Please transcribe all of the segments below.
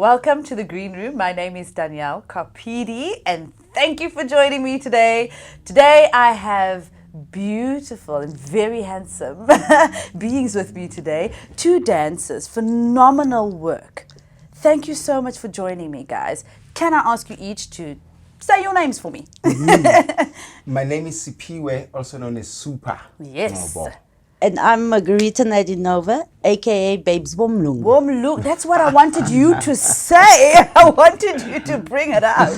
Welcome to the Green Room. My name is Danielle Carpidi, and thank you for joining me today. Today I have beautiful and very handsome beings with me today. Two dancers, phenomenal work. Thank you so much for joining me, guys. Can I ask you each to say your names for me? My name is Sipiwe, also known as Supa. Yes. And I'm Margarita Nadinova, aka Babes Womlung. Womlung. That's what I wanted you to say. I wanted you to bring it out.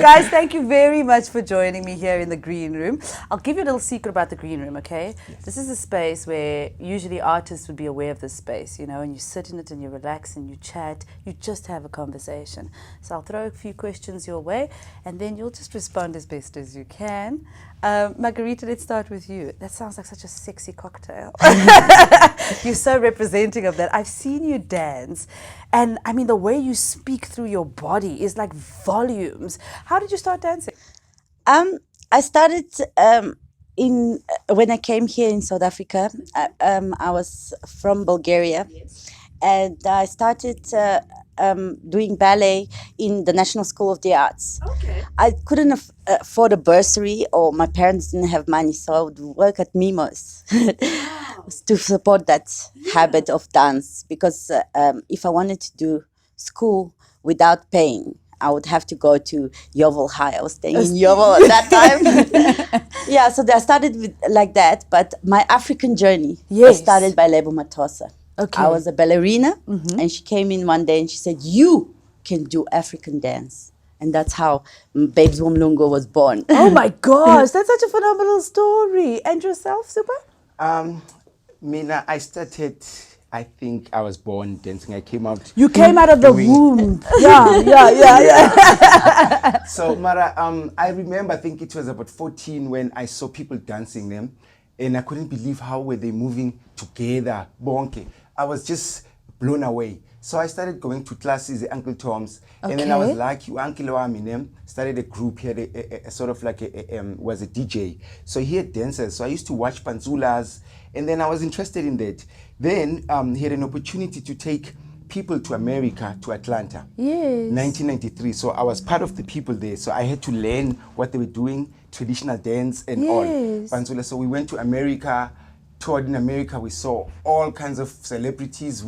Guys, thank you very much for joining me here in the Green Room. I'll give you a little secret about the Green Room, okay? Yes. This is a space where usually artists would be aware of this space, you know, and you sit in it and you relax and you chat, you just have a conversation. So I'll throw a few questions your way and then you'll just respond as best as you can. Margarita, let's start with you. That sounds like such a sexy cocktail. You're so representing of that. I've seen you dance, and I mean, the way you speak through your body is like volumes. How did you start dancing? I started when I came here in South Africa. I was from Bulgaria, and I started doing ballet in the National School of the Arts. Okay. I couldn't afford a bursary, or my parents didn't have money, so I would work at Mimos to support that habit of dance. Because if I wanted to do school without paying, I would have to go to Yeovil High. I was staying in Yeovil at that time. Yeah, so I started with like that. But my African journey started by Lebo Matosa. Okay. I was a ballerina, and she came in one day and she said, "You can do African dance." And that's how Babes Womlungu was born. Oh my gosh, that's such a phenomenal story. And yourself, Supa? Mina, I started, I think I was born dancing. I came out. You came out of the womb. Yeah. So, Mara, I remember, I think it was about 14 when I saw people dancing them. And I couldn't believe how were they moving together, bonke. I was just blown away. So I started going to classes at Uncle Tom's. Okay. And then I was like, you Uncle Waminem started a group here, a sort of like was a DJ. So he had dancers. So I used to watch Panzulas. And then I was interested in that. Then he had an opportunity to take people to America, to Atlanta. Yes. 1993. So I was part of the people there. So I had to learn what they were doing, traditional dance and all. Panzula. So we went to America. Toured in America. We saw all kinds of celebrities.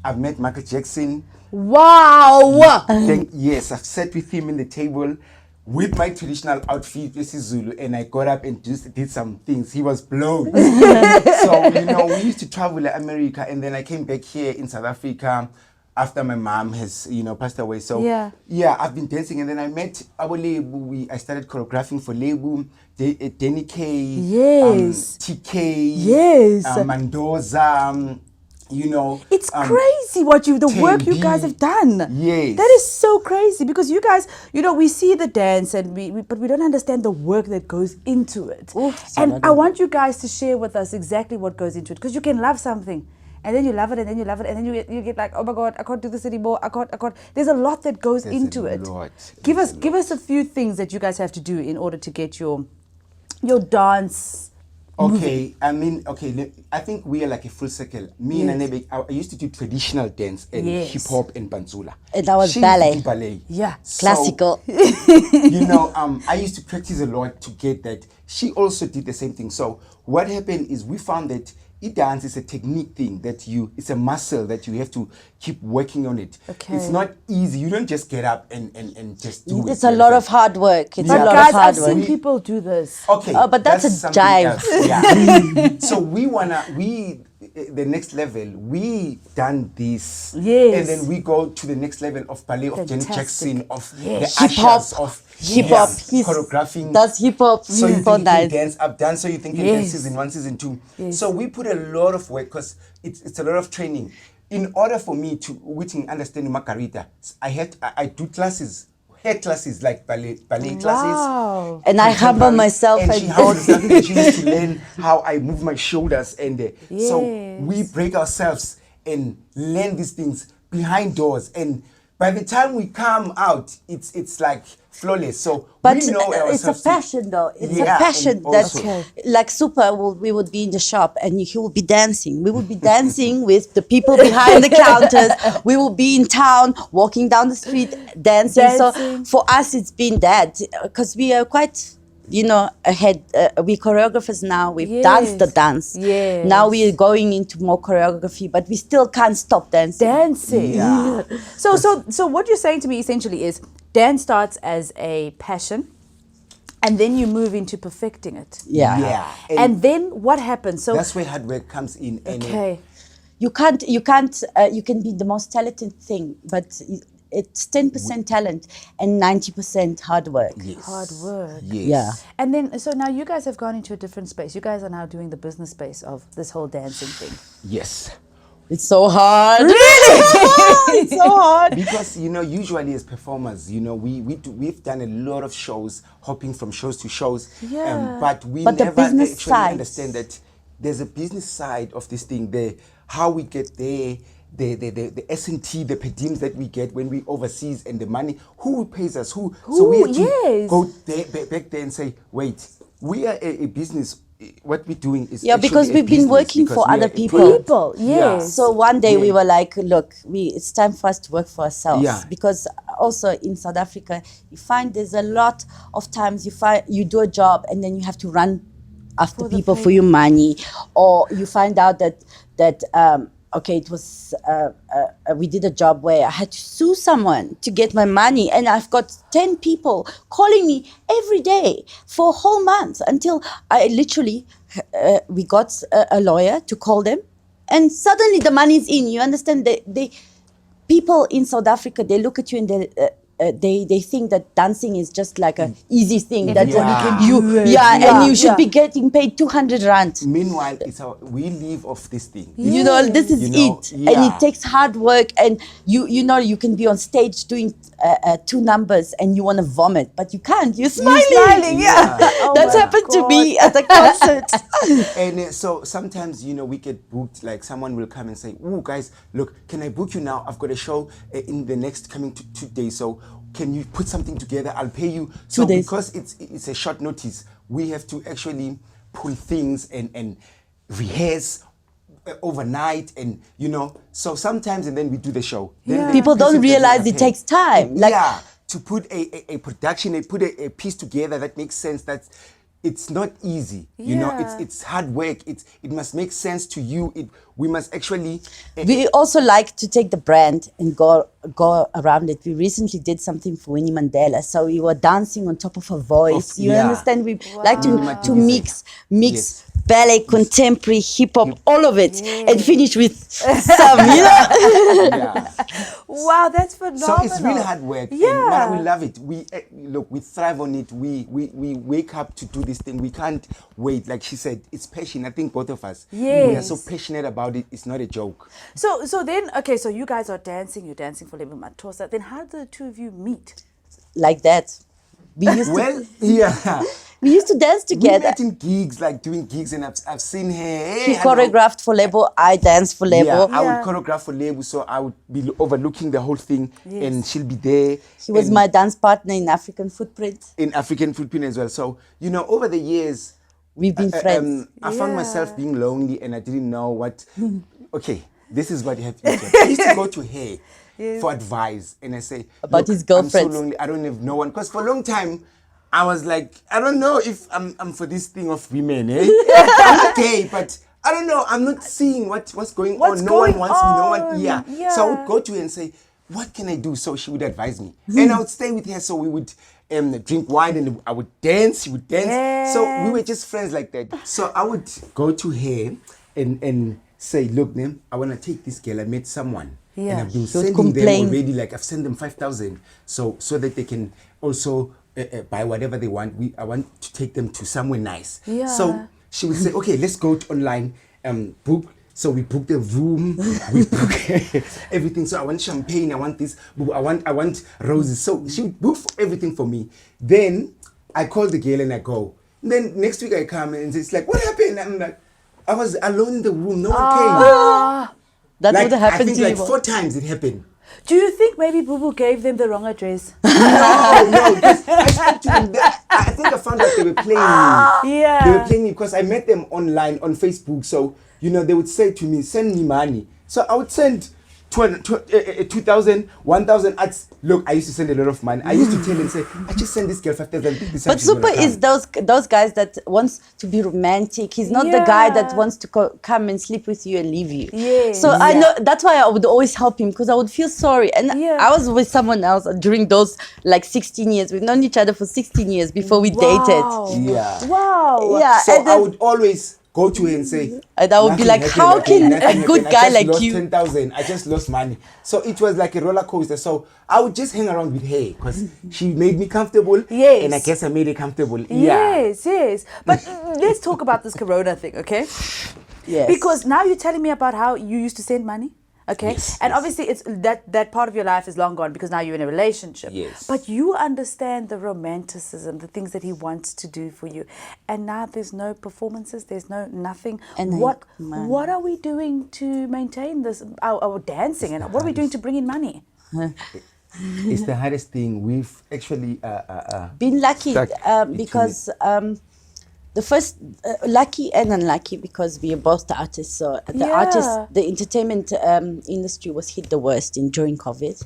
I've met Michael Jackson. Wow. Yes, I've sat with him in the table with my traditional outfit, this is Zulu, and I got up and just did some things. He was blown. So, you know, we used to travel to America, and then I came back here in South Africa after my mom has, you know, passed away. So, yeah, I've been dancing, and then I met our label. I started choreographing for label, Danny K, TK, Mendoza, you know. It's crazy the work you guys have done. Yes. That is so crazy because you guys, you know, we see the dance and but we don't understand the work that goes into it. And I want you guys to share with us exactly what goes into it, because you can love something and then you love it and then you love it and then you get like, oh my God, I can't do this anymore. I can't. There's a lot that goes into it. Give us a few things that you guys have to do in order to get your dance. Okay, I mean, I think we are like a full circle. Me and Anebe, I used to do traditional dance and hip hop and banzula. And I was ballet. Yeah, so, classical. You know, I used to practice a lot to get that. She also did the same thing. So what happened is we found that dance is a technique thing it's a muscle that you have to keep working on it. Okay. It's not easy. You don't just get up and just do it. It's a lot of hard work. But guys, I've seen people do this. Okay. But that's a jive. Yeah. So the next level, we done this. Yes. And then we go to the next level of ballet, of Janet Jackson, of the hip-hop, ushers, of hip-hop. Choreographing. That's hip-hop. So you think nice. you dance, I've done, so you think you dance season 1, season 2. Yes. So we put a lot of work, because it's a lot of training. In order for me to understand Margarita, I do classes. Hair classes, like ballet classes. And I humble myself and she used to learn how I move my shoulders, and so we break ourselves and learn these things behind doors. And by the time we come out, it's like flawless. So But we know it's a ourselves to- passion, though. It's a Yeah, passion and that, also- like Supa, we would be in the shop and he would be dancing. We would be dancing with the people behind the counters. We would be in town, walking down the street, dancing. Dancing. So for us, it's been that because we are quite, ahead. We choreographers now. We've danced the Yes. dance. Yes. Now we are going into more choreography, but we still can't stop dancing. Dancing. Yeah. So what you're saying to me essentially is dance starts as a passion and then you move into perfecting it. Yeah. Yeah. And then what happens? So that's where hard work comes in. And okay. You can be the most talented thing, but it's 10% talent and 90% hard work. Yes. Hard work. Yes. Yeah. And then, so now you guys have gone into a different space. You guys are now doing the business space of this whole dancing thing. Yes. It's so hard. Really? It's so hard. Because usually as performers, we've done a lot of shows, hopping from shows to shows. Yeah. But we But the never business actually side. understand that there's a business side of this thing. There, how we get there, the S&T, the per diems that we get when we overseas, and the money, who pays us, who. So we have to yes. go back there and say, wait, we are a business. What we're doing is Yeah, because actually a we've been business working because for we are other a people. product. People, yes. So one day we Yeah. were like, look, it's time for us to work for ourselves. Yeah. Because also in South Africa, you find there's a lot of times you do a job and then you have to run after For the people for pay. your money, or you find out that it was we did a job where I had to sue someone to get my money, and I've got 10 people calling me every day for a whole month until I literally we got a lawyer to call them, and suddenly the money's in. You understand? They people in South Africa, they look at you and they think that dancing is just like a easy thing that Everybody can do it. and you should Yeah. be getting paid 200 rand. Meanwhile, we live off this thing. This is it, and yeah. it takes hard work. And you can be on stage doing 2 numbers and you want to vomit, but you can't. You're smiling. smiling, yeah. Oh That's my happened to God. me at a concert. And so sometimes, we get booked, like someone will come and say, oh, guys, look, can I book you now? I've got a show in the next coming 2 days. So can you put something together? I'll pay you. So 2 days. because it's a short notice, we have to actually pull things and rehearse overnight, and so sometimes, and then we do the show. Then Yeah. the People don't person doesn't realize have it paid. takes time. Like, Yeah, to put a production, put a piece together that makes sense. It's not easy. Yeah. It's hard work. It must make sense to you. We must actually. we also like to take the brand and go around it. We recently did something for Winnie Mandela, so we were dancing on top of her voice. You yeah. understand? We like to Yes. mix ballet, contemporary, hip hop, all of it, and finish with some. Yeah. Wow, that's phenomenal. So it's really hard work. Yeah. And we love it. We thrive on it. We wake up to do this thing. We can't wait. Like she said, it's passion. I think both of us. We are so Yes. passionate about it. It's not a joke. So then, okay, so you guys are dancing. You're dancing for Lebo Matosa. Then how did the two of you meet? Like that. We used to Well, yeah. we used to dance We together. met in gigs, like doing gigs, and I've seen her. Hey, He hello. choreographed for Lebo, I danced for Lebo. Yeah, I Yeah. would choreograph for Lebu, so I would be overlooking the whole thing, and she'll be there. He was and my dance partner in African Footprint. in African Footprint as well. So over the years, We've been friends. I found Yeah. myself being lonely, and I didn't know what. Okay, this is what you have to do. I used to go to her for advice, and I say About "Look, his girlfriends." I'm so lonely. I don't have no one, because for a long time I was like, I don't know if I'm for this thing of women. I'm gay, but I don't know. I'm not seeing what's going What's on. No one going wants me. No one. on? Yeah. So I Yeah. would go to her and say, what can I do? So she would advise me, and I would stay with her. So we would drink wine, and I would dance. She would dance. So we were just friends like that. So I would go to her and say, look, Nem, I want to take this girl. I met someone, Yeah. and I've been would sending complain. them already. Like I've sent them 5,000, so that they can also buy whatever they want. I want to take them to somewhere nice. Yeah. So she would say, okay, let's go to online, book. So we book the room, we book everything. So I want champagne, I want this, I want roses. So she would book everything for me. Then I call the girl and I go. Then next week I come and it's like, what happened? I'm like, I was alone in the room, no one came. That Like, would have happened I think to like you. 4 times it happened. Do you think maybe Boo Boo gave them the wrong address? No, because I spoke to them. I think I found out they were playing me. Yeah. They were playing me because I met them online on Facebook. So, they would say to me, send me money. So I would send 2,000, 1,000. Look, I used to send a lot of money. I used to tell them, say, I just send this girl 5,000. But Supa is those guys that wants to be romantic. He's not the guy that wants to come and sleep with you and leave you. Yes. So I know that's why I would always help him, because I would feel sorry. And I was with someone else during those 16 years. We've known each other for 16 years before we dated. Yeah. Wow. Yeah. So I would always go to her and say, and I would be like, how can a good guy like you? 10,000. I just lost money. So it was like a roller coaster. So I would just hang around with her because she made me comfortable. Yes. And I guess I made her comfortable. Yes, yes. But let's talk about this Corona thing, okay? Yes. Because now you're telling me about how you used to send money. Okay, Yes, and obviously it's that part of your life is long gone because now you're in a relationship. Yes. But you understand the romanticism, the things that he wants to do for you, and now there's no performances, there's nothing. And what are we doing to maintain this? Our dancing, and what are we doing to bring in money? It's the hardest thing. We've actually been lucky because the first lucky and unlucky, because we are both the artists. So the entertainment industry was hit the worst during COVID.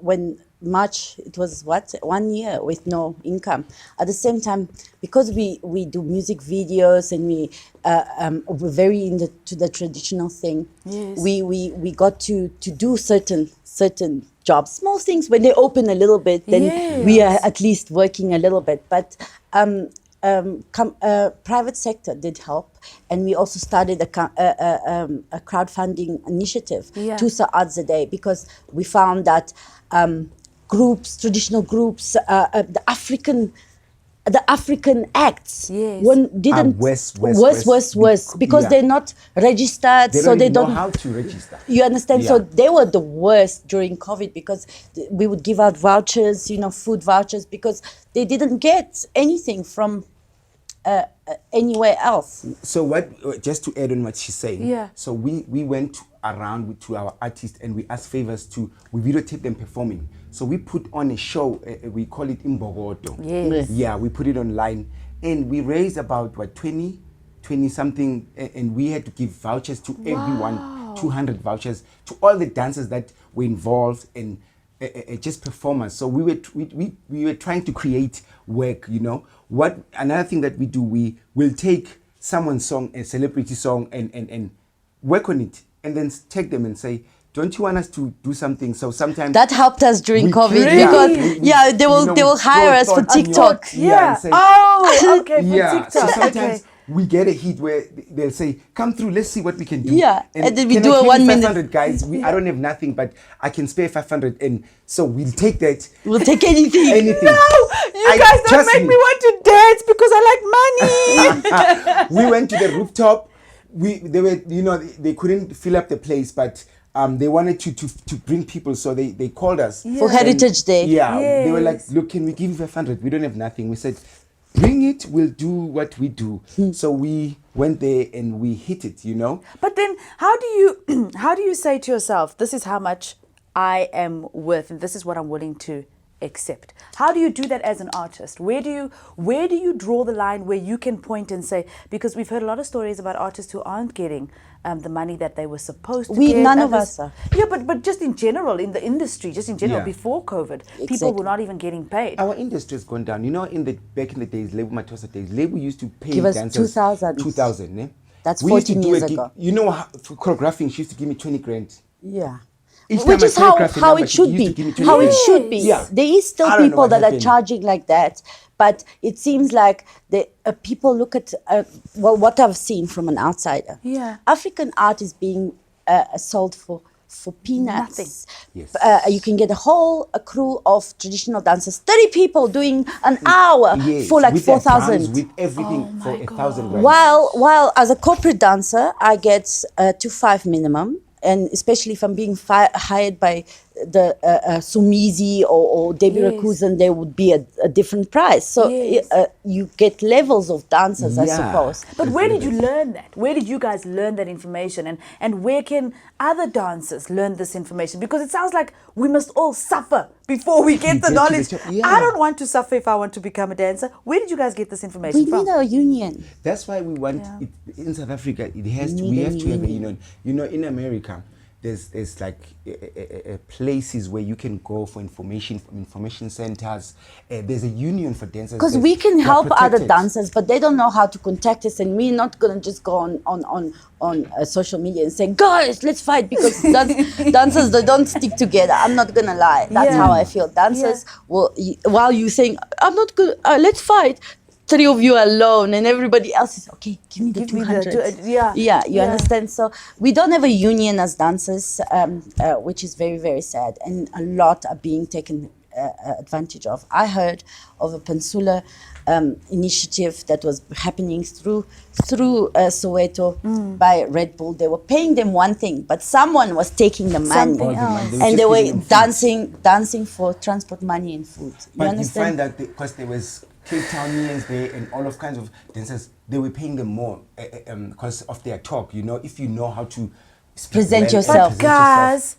When March, it was 1 year with no income. At the same time, because we do music videos and we're very into the traditional thing. Yes. We got to do certain jobs, small things. When they open a little bit, then we are at least working a little bit. But private sector did help, and we also started a crowdfunding initiative, 2 hours a day, because we found that traditional groups, the African acts, didn't worse because they're not registered, they don't know how to register. You understand? Yeah. So they were the worst during COVID, because we would give out vouchers, food vouchers, because they didn't get anything from anywhere else. So just to add on what she's saying, so we went around to our artists and we asked favors we videotape them performing. So we put on a show, we call it Imbogoto. Yes. Yeah, we put it online and we raised about 20 something, and we had to give vouchers to everyone, 200 vouchers to all the dancers that were involved and just performers. So we were trying to create work, Another thing that we do, we will take someone's song, a celebrity song, and work on it, and then take them and say, don't you want us to do something? So sometimes that helped us during COVID, because they will hire us for TikTok. Say, okay, for TikTok. So sometimes we get a hit where they'll say, come through, let's see what we can do. Yeah, and then we can do a 1 minute. 500 guys, I don't have nothing, but I can spare 500, and so we'll take that. We'll take anything. No, you guys don't make me want to dance because I like money. We went to the rooftop. They couldn't fill up the place, but they wanted to bring people, so they called us for Heritage Day. They were like, look, can we give you 500? We don't have nothing. We said, bring it, we'll do what we do. So we went there and we hit it, But then how do you say to yourself, this is how much I am worth and this is what I'm willing to accept? How do you do that as an artist? Where do you draw the line where you can point and say, because we've heard a lot of stories about artists who aren't getting the money that they were supposed to get. None of us are. Yeah, but just in general, in the industry, before COVID, people were not even getting paid. Our industry has gone down. Back in the days, Label Matosa days, Label used to pay give us dancers 2,000. Eh? That's 14 years ago. For choreographing, she used to give me 20 grand. Yeah. Each Which is how number, it should be. How it should be. Yeah. There is still people that are charging like that, but it seems like the people look at what I've seen from an outsider. Yeah. African art is being sold for peanuts. Nothing. Yes. You can get a crew of traditional dancers, 30 people doing an hour for like 4,000. With everything for 1,000 rand. While as a corporate dancer, I get 2.5 minimum. And especially if I'm being hired by Sumizi or Debbie Yes. Rakusen, there would be a different price. So Yes. you get levels of dancers, I Yeah. suppose. But where did you learn that? Where did you guys learn that information? And where can other dancers learn this information? Because it sounds like we must all suffer before we get the get to the knowledge. top. Yeah. I don't want to suffer if I want to become a dancer. Where did you guys get this information We from? need a union. That's why we want Yeah. it, in South Africa. It has to. Need We a have to have a union. in America. There's like places where you can go for information centers. There's a union for dancers. Because we can They're help other protected. dancers, but they don't know how to contact us, and we're not gonna just go on social media and say, guys, let's fight, because dancers, they don't stick together. I'm not gonna lie. That's Yeah. how I feel. Dancers will, while you saying, I'm not good, let's fight. 3 of you alone, and everybody else is okay. Give me the Give me the 200. yeah. Yeah, you Yeah. understand. So we don't have a union as dancers, which is very, very sad, and a lot are being taken advantage of. I heard of a Peninsula initiative that was happening through Soweto by Red Bull. They were paying them one thing, but someone was taking the money, Something else. and they were just giving them food. dancing for transport money and food. You But you understand? find that because there was Cape Townians there and all of kinds of dancers, they were paying them more because of their talk. You know, if you know how to speak Present well and yourself. But present yourself.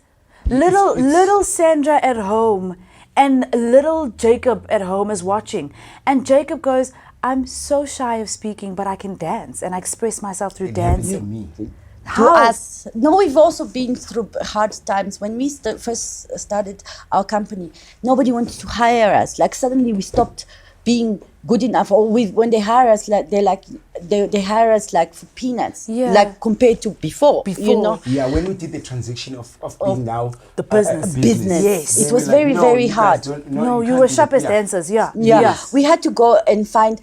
guys, little Sandra at home and little Jacob at home is watching, and Jacob goes, I'm so shy of speaking, but I can dance and I express myself through It happened to dancing. me. To How? us, no, we've also been through hard times. When we first started our company, nobody wanted to hire us. Like suddenly we stopped being good enough, or when they hire us, like they hire us like for peanuts, Yeah. like compared to before. You Before. know, Yeah, when we did the transition of being now the business. a Business. Yes. It they was were like, very, no, very you guys hard. don't- No, you can't were do sharp that. as dancers, yeah. yeah, we had to go and find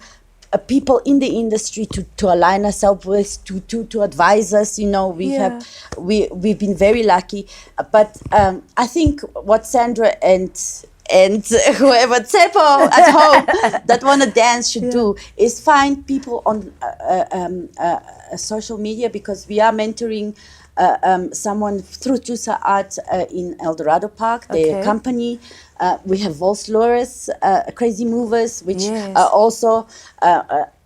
people in the industry to align ourselves with, to advise us. You know, we've been very lucky, but I think what Sandra and whoever Tsepo at home that want to dance should do is find people on social media, because we are mentoring someone through Tusa Art in El Dorado Park, their Okay. company. We have Volslores, Crazy Movers, which Yes. are also,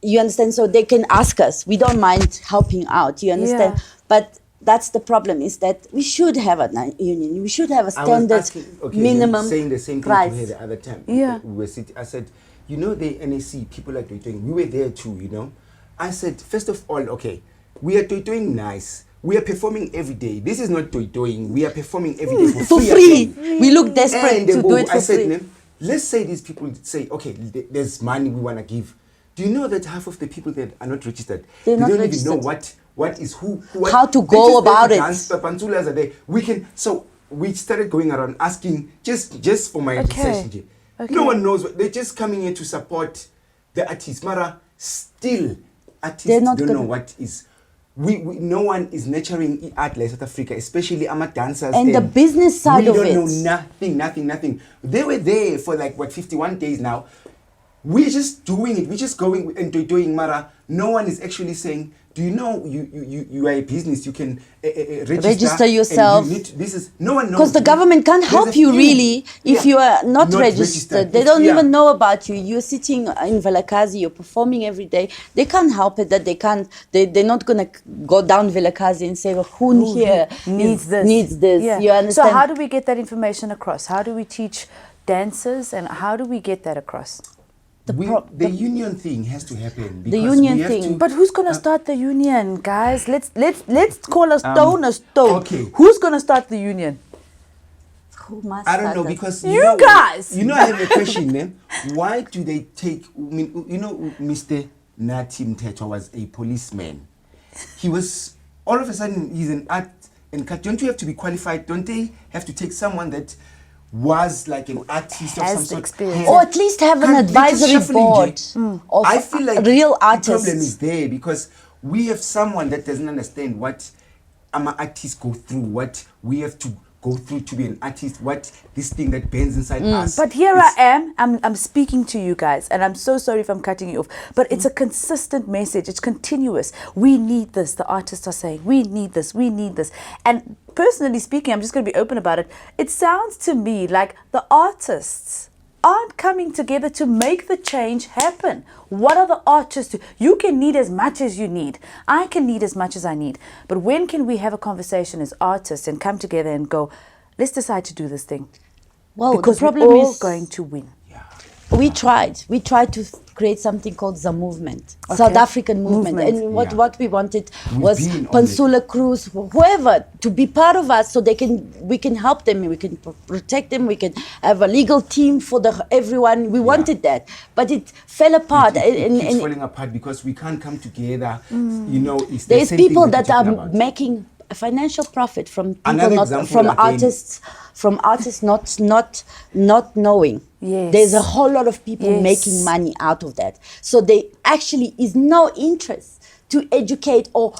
you understand, so they can ask us. We don't mind helping out, you understand? Yeah. But that's the problem, is that we should have a union. We should have a I was standard asking, minimum saying the same thing price. to her the other time. Yeah. We were sitting, I said, you know, the NAC, people like doing, we were there too, you know. I said, first of all, okay, we are doing nice. We are performing every day. This is not doing. We are performing every day For free. We look desperate And to do it I for said, free. "Ma'am, let's say these people say, okay, there's money we want to give. Do you know that half of the people that are not registered, They're they not don't registered. even know what is who what, How to they go just about there it. to dance, the Pantsulas are there. We can, so we started going around asking just for my Okay. research. Okay. No one knows they're just coming here to support the artists. Mara, still artists They're not don't know gonna- what is. We no one is nurturing art like South Africa, especially amateur dancers. And the business side we of don't it. know nothing. They were there for like 51 days now. We're just doing it. We're just going and doing Mara. No one is actually saying, do you know you are a business? You can Register and yourself. you need this is no one knows. Because the government can't There's help a you few. really if Yeah. you are not, Not registered. They If- don't yeah. even know about you. You're sitting in Velakazi, you're performing every day. They can't help it that they can't. They're not gonna go down Velakazi and say, well, who here needs this. Needs this. Yeah. You understand? So how do we get that information across? How do we teach dancers, and how do we get that across? The union thing has to happen. Because union we have thing. to- But who's gonna start the union, guys? Let's call a stone a stone. okay. Who's gonna start the union? Who must I don't know start that? because You know, guys! You know, I have a question, man. Why do they take? I mean, you know, Mr. Natim Teto was a policeman. He was all of a sudden he's an art and cut. Don't you have to be qualified? Don't they have to take someone that was like an artist of Has some the sort? experience. Or at least have an Can't- they're just advisory shuffling, board Jay. of I feel like real the problem is artists. there because we have someone that doesn't understand what our artists go through, what we have to go through to be an artist, what this thing that burns inside us. But here I am, I'm speaking to you guys, and I'm so sorry if I'm cutting you off, but it's a consistent message, it's continuous. We need this, the artists are saying, we need this, we need this. And personally speaking, I'm just going to be open about it, it sounds to me like the artists aren't coming together to make the change happen. What are the artists do? You can need as much as you need. I can need as much as I need. But when can we have a conversation as artists and come together and go, let's decide to do this thing? Well, Because the problem we're all is going to win. we tried to create something called the movement, Okay. South African movement. Movement. And what we wanted We've was been on Pansula Cruz, whoever, to be part of us, so we can help them, we can protect them, we can have a legal team for everyone. We wanted that, but it fell apart. It keeps falling apart because we can't come together. You know, it's the There's same thing people we're that are talking about. making a financial profit from people Another not example from again. artists not knowing. Yes. There's a whole lot of people Yes. making money out of that. So they actually is no interest to educate or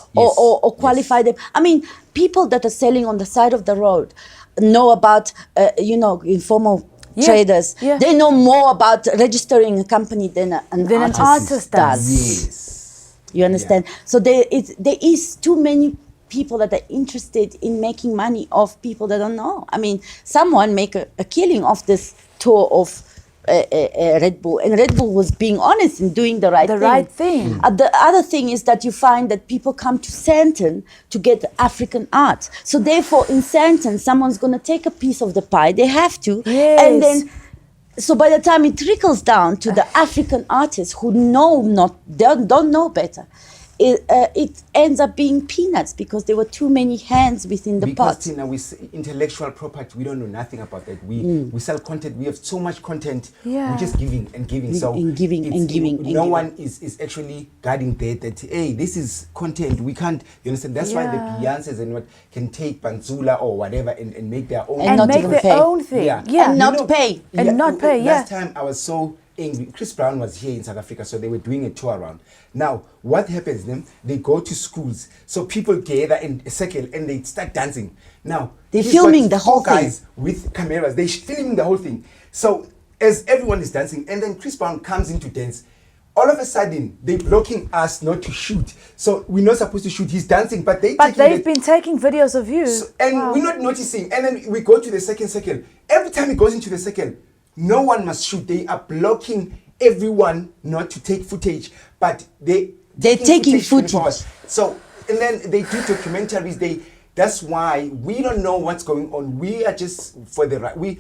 qualify them. I mean, people that are selling on the side of the road know about informal traders. Yeah. They know more about registering a company than an artist does. Yes. You understand? So there is too many people that are interested in making money off people that don't know. I mean, someone make a killing off this tour of Red Bull, and Red Bull was being honest in doing the right thing. The other thing is that you find that people come to Sandton to get African art. So therefore, in Sandton, someone's going to take a piece of the pie. They have to, and then. So by the time it trickles down to the African artists who don't know better, it ends up being peanuts because there were too many hands within the pot. Because Tina, with intellectual property, we don't know nothing about that. We sell content. We have so much content. Yeah. We're just giving and giving. So giving. No one is actually guarding that. Hey, this is content. We can't. You understand? That's why the Beyoncés and what can take Banzula or whatever and make their own And not make even their pay. own thing. Yeah. And not pay. And not pay, Last time I was so angry. Chris Brown was here in South Africa, so they were doing a tour around. Now, what happens then? They go to schools, so people gather in a circle and they start dancing. Now, They're he's filming got the whole four guys with cameras. They're filming the whole thing. So as everyone is dancing, and then Chris Brown comes in to dance, all of a sudden they're blocking us not to shoot. So we're not supposed to shoot. He's dancing, but they've been taking videos of you. We're not noticing. And then we go to the second circle. Every time he goes into the circle, no one must shoot. They are blocking everyone not to take footage, but they're taking footage. So, and then they do documentaries. That's why we don't know what's going on. We are just for the right. We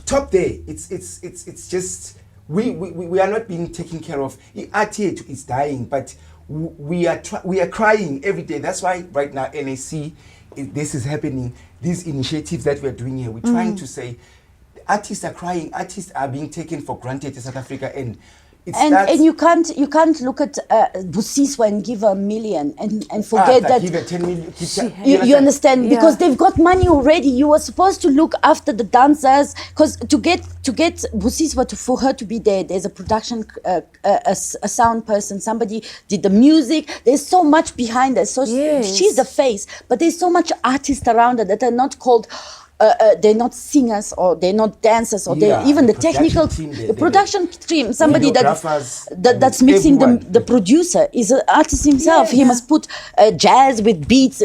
top there. It's just we are not being taken care of. Art here is dying, but we are crying every day. That's why right now NAC, this is happening. These initiatives that we're doing here, we're trying to say. Artists are crying. Artists are being taken for granted in South Africa, and you can't look at Busiswa and give her $1 million and forget that give her 10 million. You understand, because they've got money already. You were supposed to look after the dancers, because to get Busiswa for her to be there, there's a production, a sound person, somebody did the music. There's so much behind her. So she's the face, but there's so much artists around her that are not called. They're not singers, or they're not dancers, or they're even the technical team, the production team. Somebody that's mixing the producer is an artist himself. He must put jazz with beats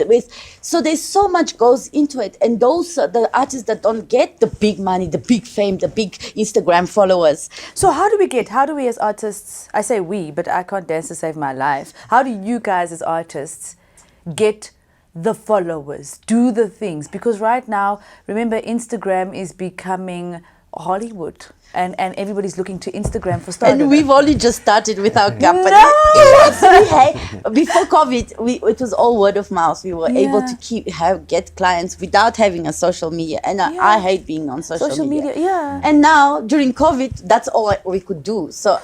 so there's so much goes into it, and those are the artists that don't get the big money, the big fame, the big Instagram followers. So how do we as artists, I say we, but I can't dance to save my life. How do you guys as artists get the followers, do the things? Because right now, remember, Instagram is becoming Hollywood, and everybody's looking to Instagram for stardom. And we've only just started with our company. Before COVID, it was all word of mouth. We were able to get clients without having a social media, and I hate being on social media. And now during COVID, that's all we could do. So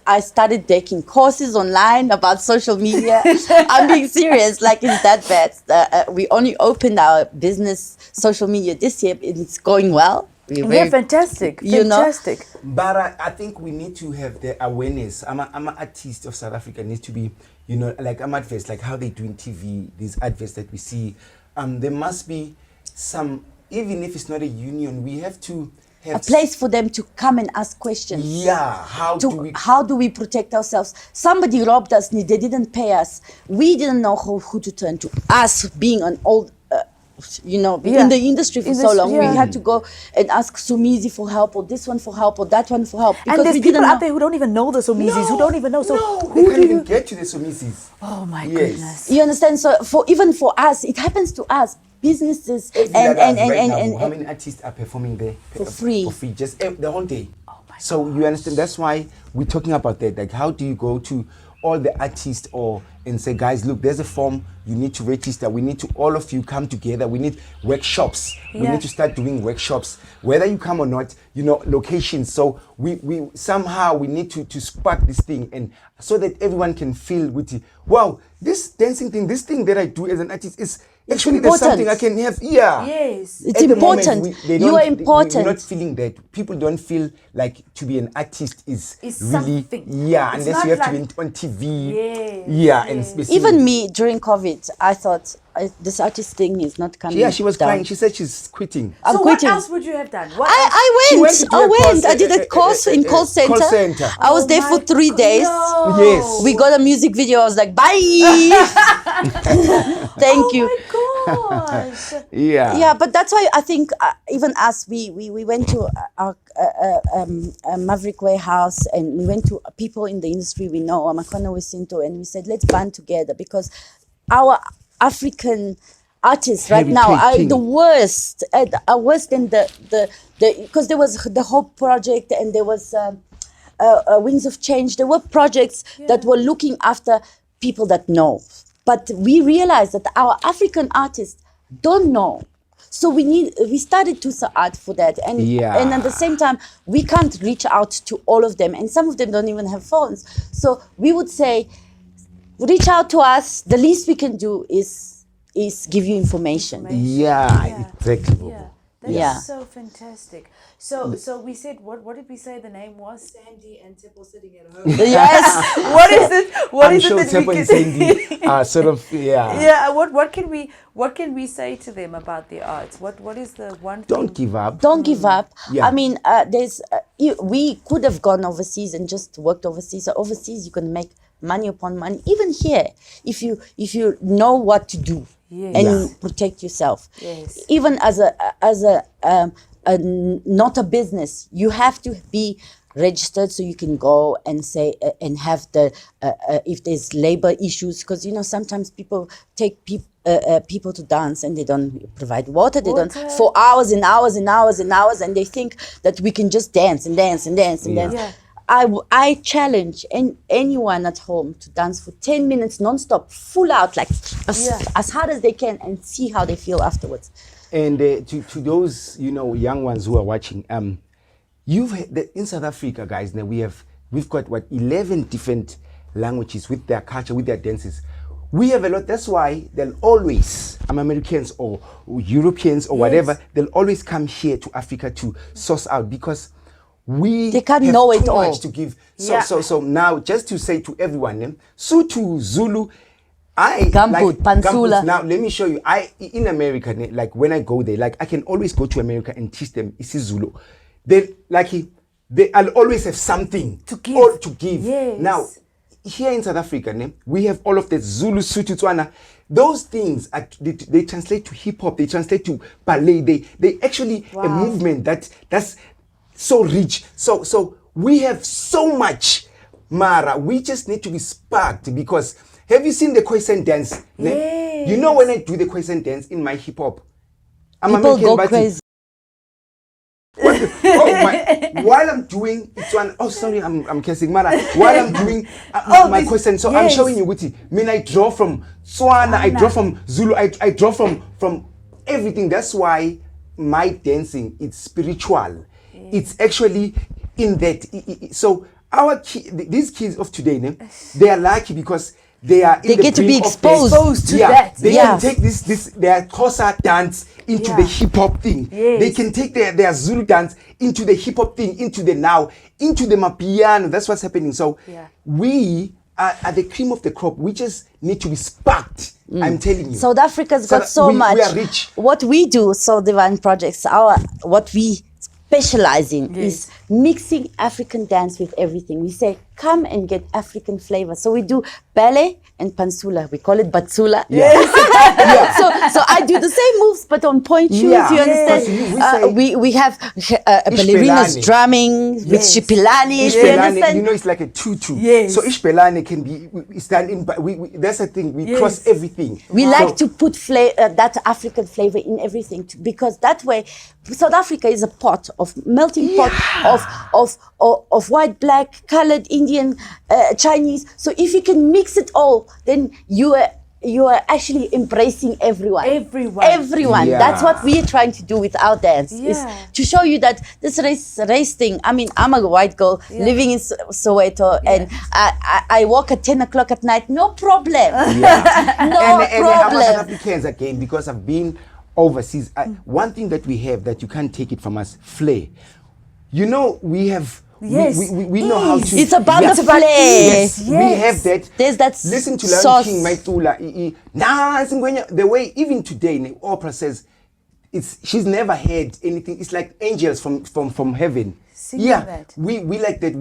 I started taking courses online about social media. I'm being serious. Like, it's that bad. We only opened our business social media this year, and it's going well. Fantastic. But I think we need to have the awareness. I'm an artist of South Africa. Needs to be, like I'm adverts, like how they do in TV, these adverts that we see. There must be some even if it's not a union, we have to have a place for them to come and ask questions. Yeah, how do we protect ourselves? Somebody robbed us, they didn't pay us. We didn't know who to turn to. Us being an old, in the industry for so long, we had to go and ask Sumizi for help, or this one for help, or that one for help. And there's people out there who don't even know the Sumizis, who don't even know. So they can't even get to the Sumizis. Oh my goodness. You understand? So even for us, it happens to us. Businesses and how many artists are performing there for free just the whole day. So you understand, that's why we're talking about that. Like, how do you go to all the artists and say, guys, look, there's a form, you need to register, we need to, all of you come together, we need workshops, we need to start doing workshops, whether you come or not, locations. So we somehow we need to spark this thing, and so that everyone can feel with it. Wow, this dancing thing, this thing that I do as an artist is actually there's something I can have. Yeah. Yes. It's important. You are important. We're not feeling that. People don't feel like to be an artist is really something. Yeah, it's unless you have to be on TV. Yeah, and even me during COVID, I thought this artist thing is not coming. Yeah, she was down. crying. She said she's quitting. I'm so quitting. What else would you have done? I went. I did a course in call center. I was there for 3 days. No. Yes. We got a music video. I was like, bye. Thank you. Oh my gosh. Yeah, but that's why I think even us, we went to our Maverick Warehouse, and we went to people in the industry we know, Amakona Wesinto, and we said, let's band together, because our African artists right now are the worst, are worse than the because there was the Hope Project, and there was Wings of Change. There were projects that were looking after people that know. But we realized that our African artists don't know. So we started to art for that. And at the same time, we can't reach out to all of them. And some of them don't even have phones. So we would say, reach out to us. The least we can do is give you information. Yeah, exactly. Yeah. That's so fantastic. So we said, what did we say the name was? Sandy and Tepo sitting at home. Yes. What is it? What I'm is sure it that Tepo we and can Sandy sort of Yeah. What can we say to them about the arts? What is the one thing? Don't give up. Don't give up. Yeah. I mean, we could have gone overseas and just worked overseas. So overseas, you can make money upon money. Even here, if you know what to do. Yes. And you protect yourself. Yes. Even as a not a business, you have to be registered so you can go and say and have the if there's labor issues, because sometimes people take people to dance and they don't provide water. They don't for hours and hours and hours and hours, and they think that we can just dance and dance and dance and dance. Yeah. I challenge anyone at home to dance for 10 minutes non-stop, full out, like as hard as they can, and see how they feel afterwards. And to those young ones who are watching, in South Africa, guys, now we've got 11 different languages with their culture, with their dances. We have a lot. That's why they'll always, Americans or Europeans or whatever, they'll always come here to Africa to source out, because they can't have know too it all. much to give. So now, just to say to everyone, Sutu, Zulu, Gambut, Pansula. Now let me show you. In America, like when I go there, like I can always go to America and teach them Zulu. I'll always have something to give. Yes. Now, here in South Africa, we have all of the Zulu, Sutu, Tswana. Those things they translate to hip hop. They translate to ballet. They actually a movement that's so rich. So we have so much, Mara. We just need to be sparked, because have you seen the Khoisan dance? Yes. You know, when I do the Khoisan dance in my hip hop, people go crazy. While I'm doing I'm kissing Mara. While I'm doing my Khoisan, so I'm showing you Wuti. I draw from Tswana, I draw from Zulu, I draw from everything. That's why my dancing, it's spiritual. It's actually in that. So these kids of today, they are lucky because they are in they get to be exposed to that. They can take their Xhosa dance into the hip hop thing. Yes. They can take their Zulu dance into the hip hop thing, into the Mapiano. That's what's happening. So we are at the cream of the crop. We just need to be sparked. I'm telling you. South Africa's got so much. We are rich. What we do, so Divine Projects, what we specialize in is mixing African dance with everything. We say, come and get African flavor. So we do ballet and pansula. We call it batsula. So I do the same moves, but on point shoes. Yeah. You understand? We have ballerinas drumming with shipilani. You understand? You know, it's like a tutu. Yes. So ishpelane can be stand in. But that's the thing. We cross everything. We like to put that African flavor in everything because that way, South Africa is a pot of melting pot of white, black, colored, Indian, Chinese. So if you can mix it all, then you are actually embracing everyone. Everyone. Yeah. That's what we are trying to do with our dance, is to show you that this race thing. I mean, I'm a white girl living in Soweto, and I walk at 10 o'clock at night, no problem. Yeah. No and problem. South Africans again, because I've been overseas. One thing that we have that you can't take it from us, flair. You know, we have. Yes. We know how to. It's about the flair. Yes, we have that. There's that Listen to sauce. Lion King, Maitula. The way even today in the opera says, she's never heard anything. It's like angels from heaven. That. We like that.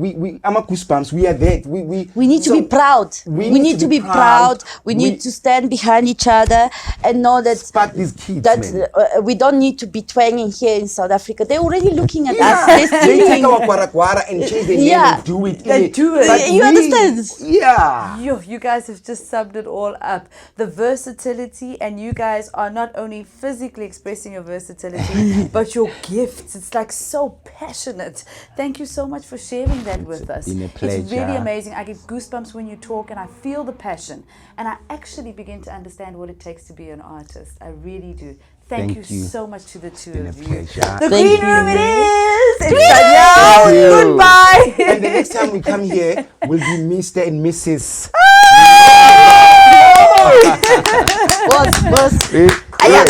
I'm a goosebumps. We are that. We need to be proud. We need to be proud. We need to stand behind each other and know that spark these kids, that we don't need to be twanging here in South Africa. They're already looking at us. They take our kwara and change the name and do it. They do it. But You understand? Yeah. You guys have just summed it all up. The versatility, and you guys are not only physically expressing your versatility, but your gifts. It's like so passionate. Thank you so much for sharing that with us. Been a pleasure. It's really amazing. I get goosebumps when you talk, and I feel the passion, and I actually begin to understand what it takes to be an artist. I really do. Thank you so much to the two of you. Pleasure. The Green Room it is. It's Danielle. Goodbye. And the next time we come here, we'll be Mr. and Mrs. Boss. Yeah.